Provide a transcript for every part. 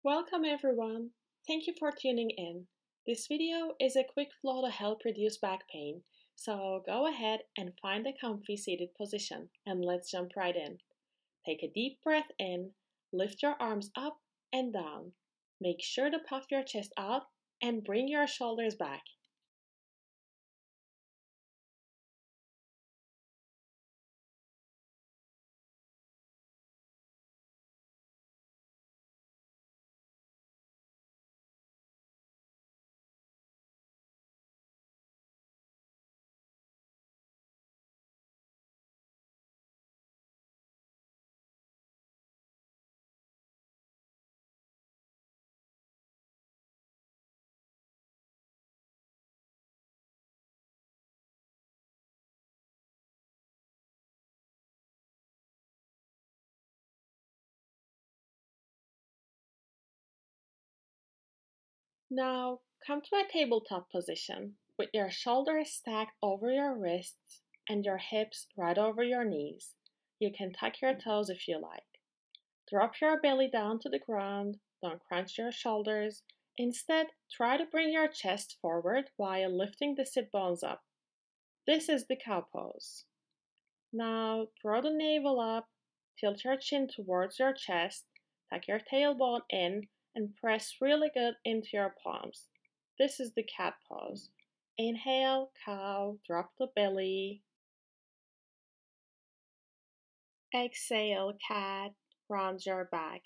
Welcome everyone. Thank you for tuning in. This video is a quick flow to help reduce back pain. So go ahead and find a comfy seated position and let's jump right in. Take a deep breath in, lift your arms up and down. Make sure to puff your chest out and bring your shoulders back. Now come to a tabletop position with your shoulders stacked over your wrists and your hips right over your knees. You can tuck your toes if you like. Drop your belly down to the ground, don't crunch your shoulders. Instead, try to bring your chest forward while lifting the sit bones up. This is the cow pose. Now, draw the navel up, tilt your chin towards your chest, tuck your tailbone in, and press really good into your palms. This is the cat pose. Inhale, cow, drop the belly. Exhale, cat, round your back.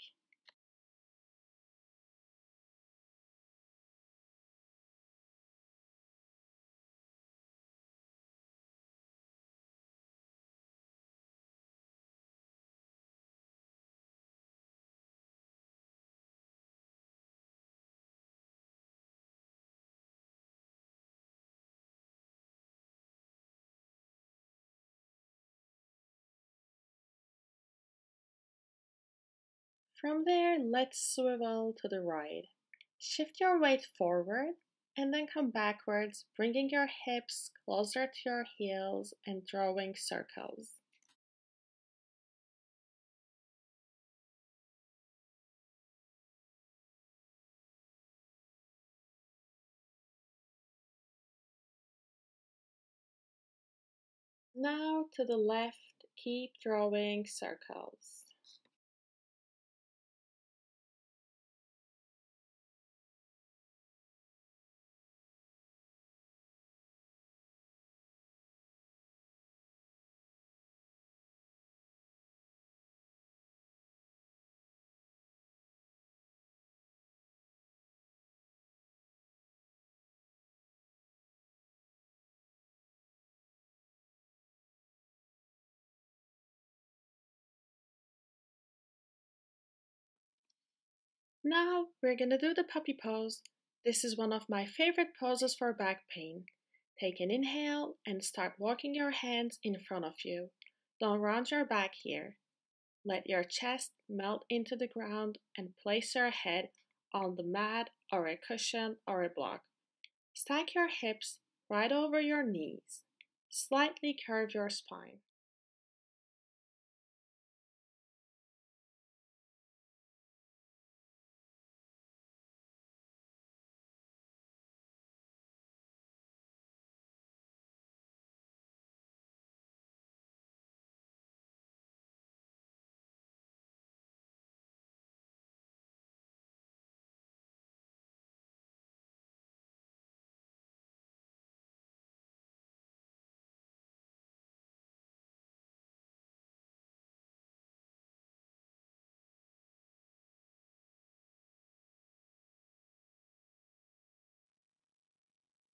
From there, let's swivel to the right. Shift your weight forward and then come backwards, bringing your hips closer to your heels and drawing circles. Now to the left, keep drawing circles. Now we're gonna do the puppy pose. This is one of my favorite poses for back pain. Take an inhale and start walking your hands in front of you. Don't round your back here. Let your chest melt into the ground and place your head on the mat or a cushion or a block. Stack your hips right over your knees. Slightly curve your spine.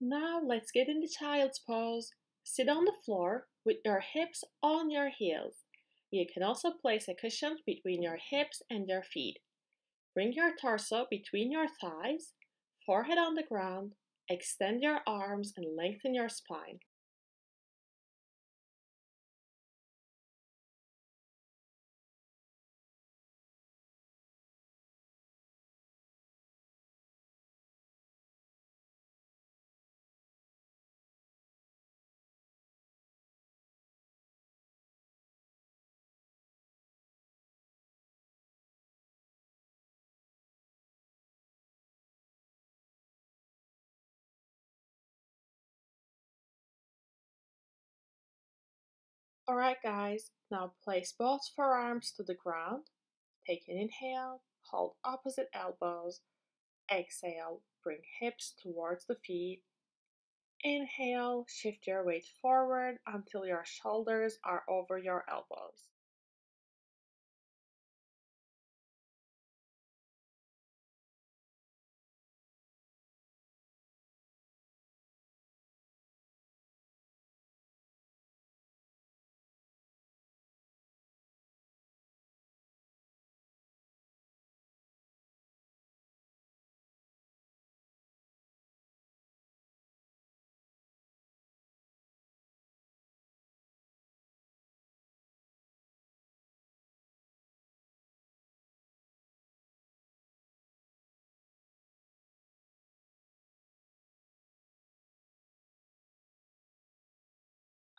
Now let's get in the child's pose. Sit on the floor with your hips on your heels. You can also place a cushion between your hips and your feet. Bring your torso between your thighs, forehead on the ground, extend your arms and lengthen your spine. Alright guys, now place both forearms to the ground. Take an inhale, hold opposite elbows. Exhale, bring hips towards the feet. Inhale, shift your weight forward until your shoulders are over your elbows.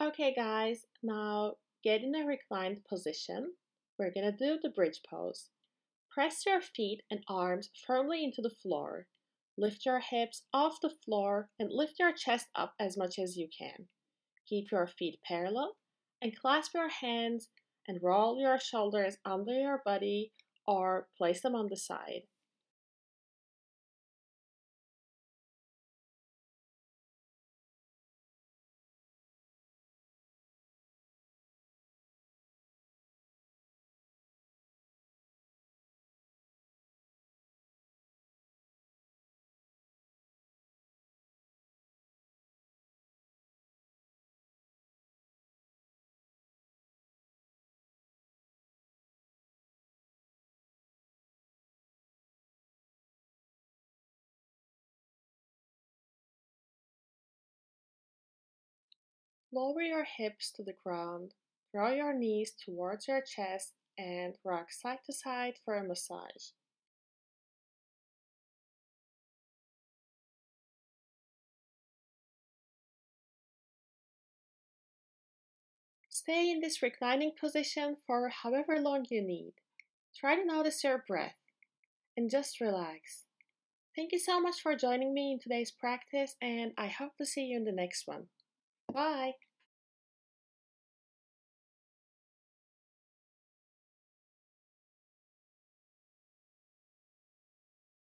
Okay guys, now get in a reclined position. We're gonna do the bridge pose. Press your feet and arms firmly into the floor. Lift your hips off the floor and lift your chest up as much as you can. Keep your feet parallel and clasp your hands and roll your shoulders under your body or place them on the side. Lower your hips to the ground, draw your knees towards your chest, and rock side to side for a massage. Stay in this reclining position for however long you need. Try to notice your breath and just relax. Thank you so much for joining me in today's practice, and I hope to see you in the next one. Bye!